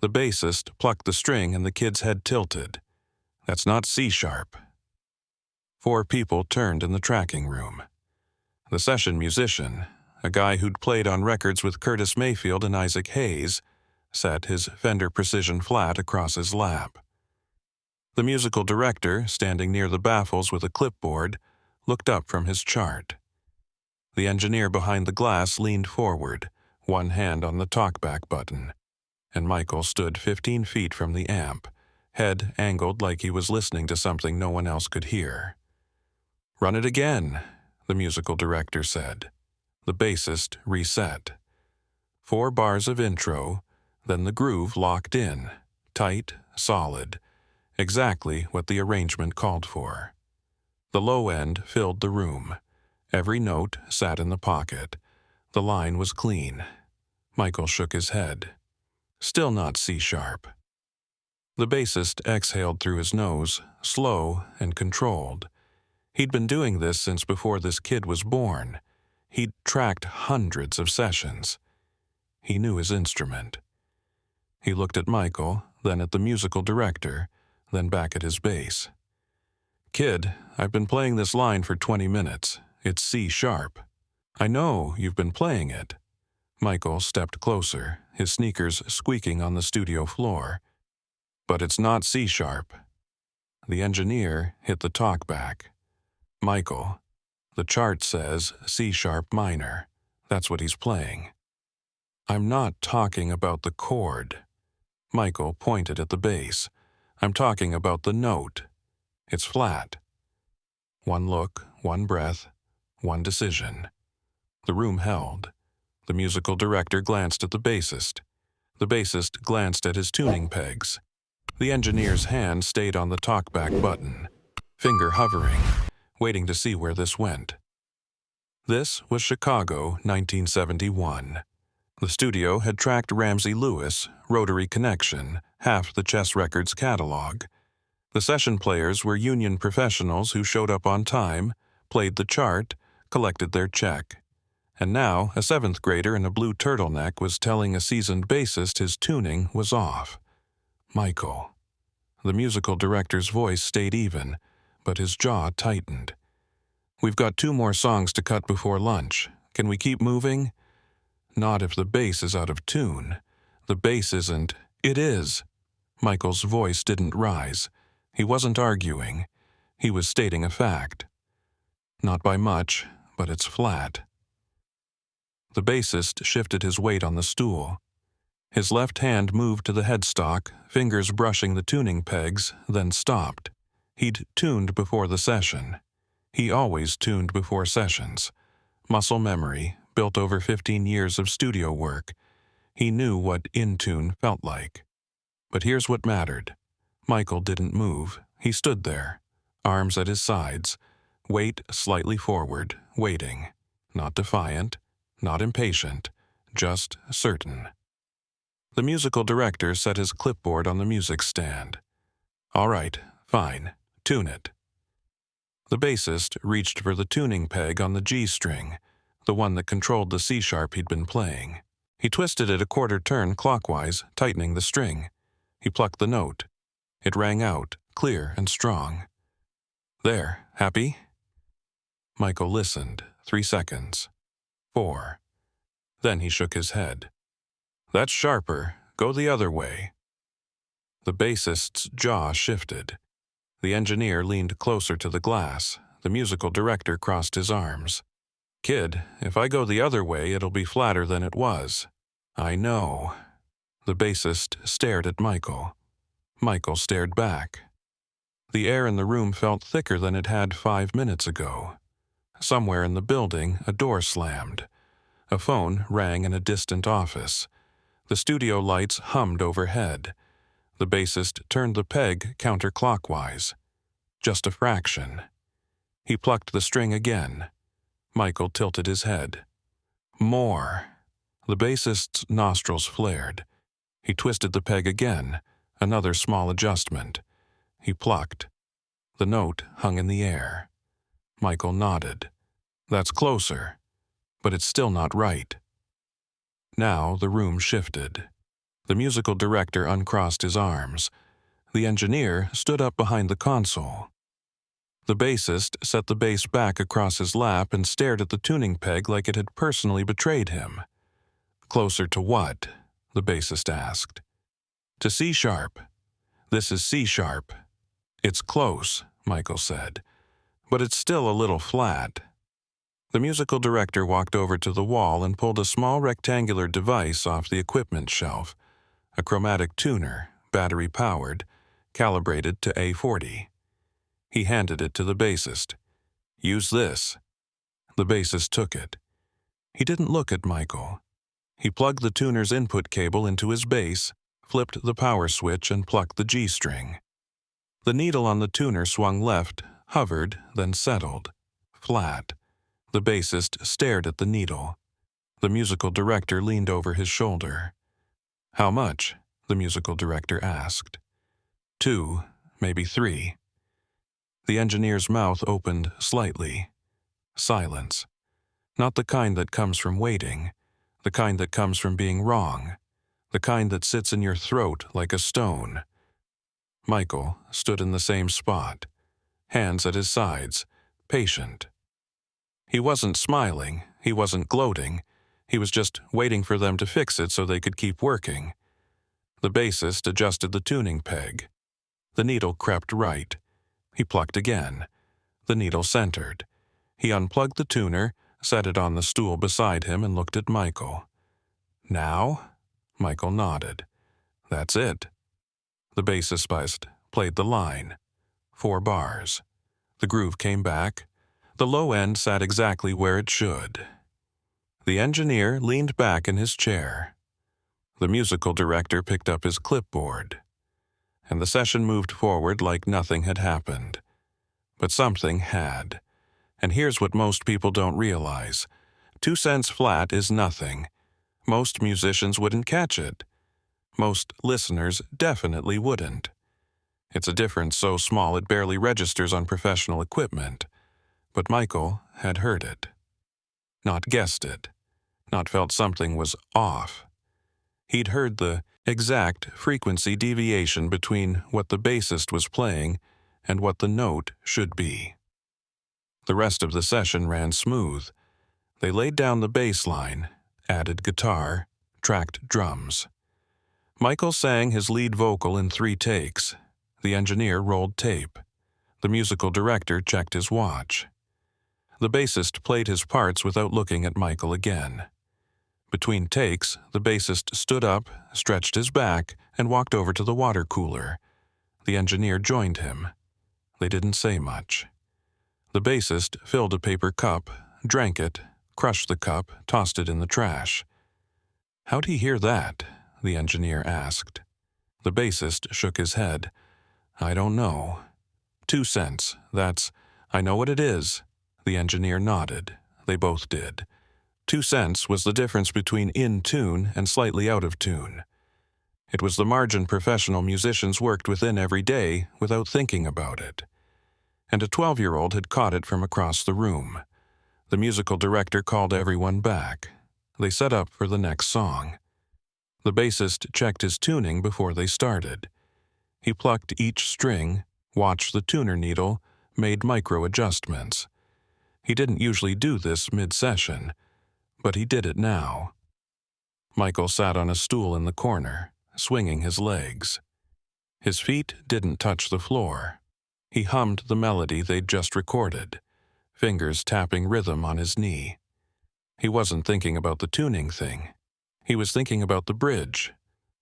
The bassist plucked the string and the kid's head tilted. "That's not C-sharp." 4 people turned in the tracking room. The session musician, a guy who'd played on records with Curtis Mayfield and Isaac Hayes, sat his Fender Precision flat across his lap. The musical director, standing near the baffles with a clipboard, looked up from his chart. The engineer behind the glass leaned forward, one hand on the talkback button, and Michael stood 15 feet from the amp, head angled like he was listening to something no one else could hear. "Run it again," the musical director said. The bassist reset. 4 bars of intro, then the groove locked in, tight, solid, exactly what the arrangement called for. The low end filled the room. Every note sat in the pocket. The line was clean. Michael shook his head. Still not C-sharp. The bassist exhaled through his nose, slow and controlled. He'd been doing this since before this kid was born. He'd tracked hundreds of sessions. He knew his instrument. He looked at Michael, then at the musical director, then back at his bass. "Kid, I've been playing this line for 20 minutes. It's C-sharp." "I know, you've been playing it." Michael stepped closer, his sneakers squeaking on the studio floor. "But it's not C-sharp." The engineer hit the talkback. "Michael, the chart says C-sharp minor. That's what he's playing." "I'm not talking about the chord." Michael pointed at the bass. "I'm talking about the note. It's flat." One look, one breath, one decision. The room held. The musical director glanced at the bassist. The bassist glanced at his tuning pegs. The engineer's hand stayed on the talkback button, finger hovering, waiting to see where this went. This was Chicago, 1971. The studio had tracked Ramsey Lewis, Rotary Connection, half the Chess Records catalog. The session players were union professionals who showed up on time, played the chart, collected their check. And now a 7th grader in a blue turtleneck was telling a seasoned bassist his tuning was off. Michael. The musical director's voice stayed even, but his jaw tightened. "We've got 2 more songs to cut before lunch. Can we keep moving?" "Not if the bass is out of tune. The bass isn't." "It is." Michael's voice didn't rise. He wasn't arguing. He was stating a fact. "Not by much, but it's flat." The bassist shifted his weight on the stool. His left hand moved to the headstock, fingers brushing the tuning pegs, then stopped. He'd tuned before the session. He always tuned before sessions. Muscle memory, built over 15 years of studio work. He knew what in tune felt like. But here's what mattered. Michael didn't move. He stood there, arms at his sides, weight slightly forward, waiting. Not defiant, not impatient, just certain. The musical director set his clipboard on the music stand. "All right, fine, tune it." The bassist reached for the tuning peg on the G string, the one that controlled the C-sharp he'd been playing. He twisted it a quarter turn clockwise, tightening the string. He plucked the note. It rang out, clear and strong. "There, happy?" Michael listened. 3 seconds. 4. Then he shook his head. "That's sharper. Go the other way." The bassist's jaw shifted. The engineer leaned closer to the glass. The musical director crossed his arms. "Kid, if I go the other way, it'll be flatter than it was." "I know." The bassist stared at Michael. Michael stared back. The air in the room felt thicker than it had 5 minutes ago. Somewhere in the building, a door slammed. A phone rang in a distant office. The studio lights hummed overhead. The bassist turned the peg counterclockwise. Just a fraction. He plucked the string again. Michael tilted his head. "More." The bassist's nostrils flared. He twisted the peg again, another small adjustment. He plucked. The note hung in the air. Michael nodded. "That's closer, but it's still not right." Now the room shifted. The musical director uncrossed his arms. The engineer stood up behind the console. The bassist set the bass back across his lap and stared at the tuning peg like it had personally betrayed him. "Closer to what?" the bassist asked. "To C-sharp. This is C-sharp." "It's close," Michael said, "but it's still a little flat." The musical director walked over to the wall and pulled a small rectangular device off the equipment shelf, a chromatic tuner, battery-powered, calibrated to A40. He handed it to the bassist. "Use this." The bassist took it. He didn't look at Michael. He plugged the tuner's input cable into his bass, flipped the power switch, and plucked the G string. The needle on the tuner swung left, hovered, then settled. Flat. The bassist stared at the needle. The musical director leaned over his shoulder. "How much?" the musical director asked. "2, maybe 3. The engineer's mouth opened slightly. Silence. Not the kind that comes from waiting, the kind that comes from being wrong, the kind that sits in your throat like a stone. Michael stood in the same spot, hands at his sides, patient. He wasn't smiling, he wasn't gloating, he was just waiting for them to fix it so they could keep working. The bassist adjusted the tuning peg. The needle crept right. He plucked again. The needle centered. He unplugged the tuner, set it on the stool beside him, and looked at Michael. "Now?" Michael nodded. "That's it." The bassist played the line. 4 bars. The groove came back. The low end sat exactly where it should. The engineer leaned back in his chair. The musical director picked up his clipboard. And the session moved forward like nothing had happened. But something had. And here's what most people don't realize. 2 cents flat is nothing. Most musicians wouldn't catch it. Most listeners definitely wouldn't. It's a difference so small it barely registers on professional equipment. But Michael had heard it. Not guessed it. Not felt something was off. He'd heard the exact frequency deviation between what the bassist was playing and what the note should be. The rest of the session ran smooth. They laid down the bass line, added guitar, tracked drums. Michael sang his lead vocal in 3 takes. The engineer rolled tape. The musical director checked his watch. The bassist played his parts without looking at Michael again. Between takes, the bassist stood up, stretched his back, and walked over to the water cooler. The engineer joined him. They didn't say much. The bassist filled a paper cup, drank it, crushed the cup, tossed it in the trash. "How'd he hear that?" the engineer asked. The bassist shook his head. "I don't know. 2 cents, I know what it is." The engineer nodded. They both did. 2 cents was the difference between in tune and slightly out of tune. It was the margin professional musicians worked within every day without thinking about it. And a 12-year-old had caught it from across the room. The musical director called everyone back. They set up for the next song. The bassist checked his tuning before they started. He plucked each string, watched the tuner needle, made micro-adjustments. He didn't usually do this mid-session, but he did it now. Michael sat on a stool in the corner, swinging his legs. His feet didn't touch the floor. He hummed the melody they'd just recorded, fingers tapping rhythm on his knee. He wasn't thinking about the tuning thing. He was thinking about the bridge,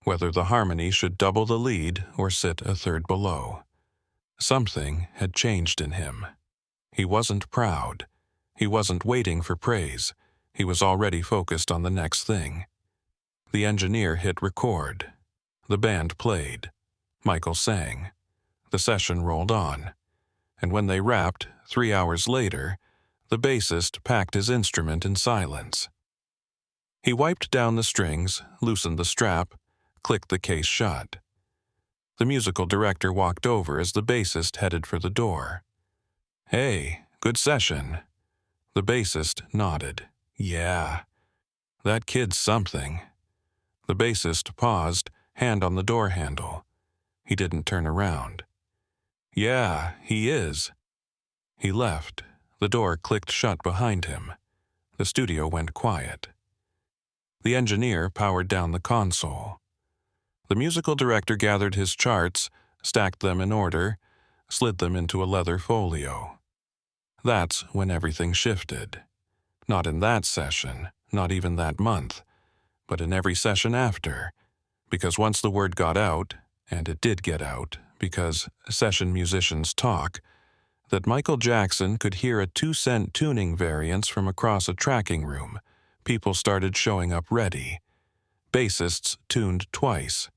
whether the harmony should double the lead or sit a third below. Something had changed in him. He wasn't proud. He wasn't waiting for praise. He was already focused on the next thing. The engineer hit record. The band played. Michael sang. The session rolled on. And when they wrapped, 3 hours later, the bassist packed his instrument in silence. He wiped down the strings, loosened the strap, clicked the case shut. The musical director walked over as the bassist headed for the door. "Hey, good session." The bassist nodded. "Yeah, that kid's something." The bassist paused, hand on the door handle. He didn't turn around. "Yeah, he is." He left. The door clicked shut behind him. The studio went quiet. The engineer powered down the console. The musical director gathered his charts, stacked them in order, slid them into a leather folio. That's when everything shifted. Not in that session, not even that month, but in every session after. Because once the word got out, and it did get out, because session musicians talk, that Michael Jackson could hear a 2-cent tuning variance from across a tracking room, people started showing up ready. Bassists tuned twice.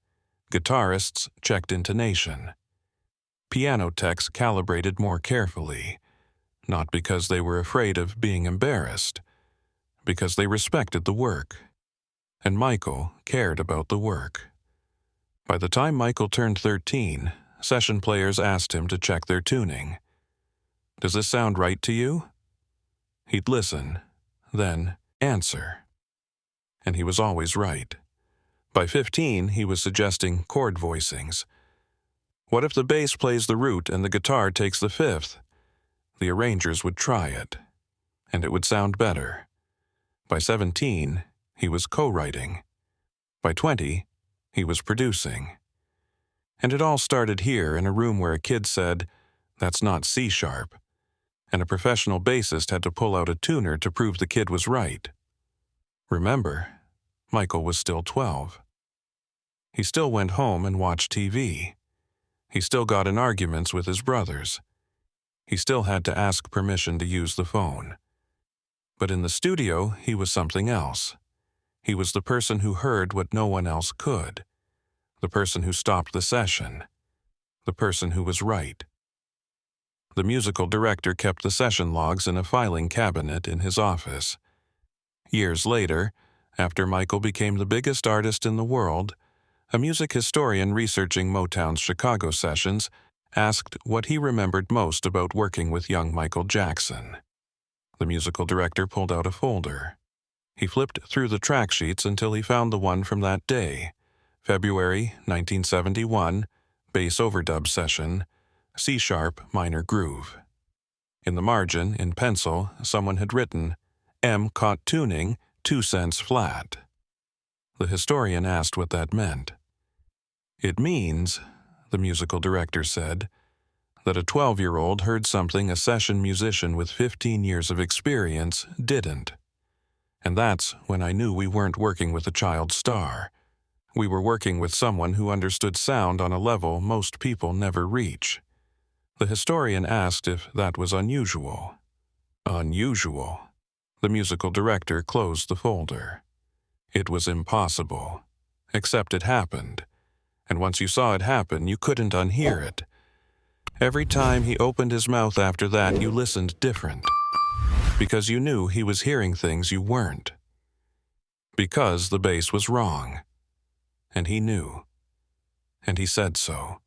Guitarists checked intonation. Piano techs calibrated more carefully, not because they were afraid of being embarrassed, because they respected the work. And Michael cared about the work. By the time Michael turned 13, session players asked him to check their tuning. "Does this sound right to you?" He'd listen, then answer. And he was always right. By 15, he was suggesting chord voicings. What if the bass plays the root and the guitar takes the fifth? The arrangers would try it, and it would sound better. By 17, he was co-writing. By 20, he was producing. And it all started here in a room where a kid said, "That's not C-sharp," and a professional bassist had to pull out a tuner to prove the kid was right. Remember, Michael was still 12. He still went home and watched TV. He still got in arguments with his brothers. He still had to ask permission to use the phone. But in the studio, he was something else. He was the person who heard what no one else could. The person who stopped the session. The person who was right. The musical director kept the session logs in a filing cabinet in his office. Years later, after Michael became the biggest artist in the world, a music historian researching Motown's Chicago sessions asked what he remembered most about working with young Michael Jackson. The musical director pulled out a folder. He flipped through the track sheets until he found the one from that day, February 1971, bass overdub session, C-sharp minor groove. In the margin, in pencil, someone had written, "M caught tuning, 2 cents flat." The historian asked what that meant. "It means," the musical director said, "that a 12-year-old heard something a session musician with 15 years of experience didn't. And that's when I knew we weren't working with a child star. We were working with someone who understood sound on a level most people never reach." The historian asked if that was unusual. Unusual. The musical director closed the folder. It was impossible. Except it happened. And once you saw it happen, you couldn't unhear it. Every time he opened his mouth after that, you listened different. Because you knew he was hearing things you weren't. Because the bass was wrong. And he knew. And he said so.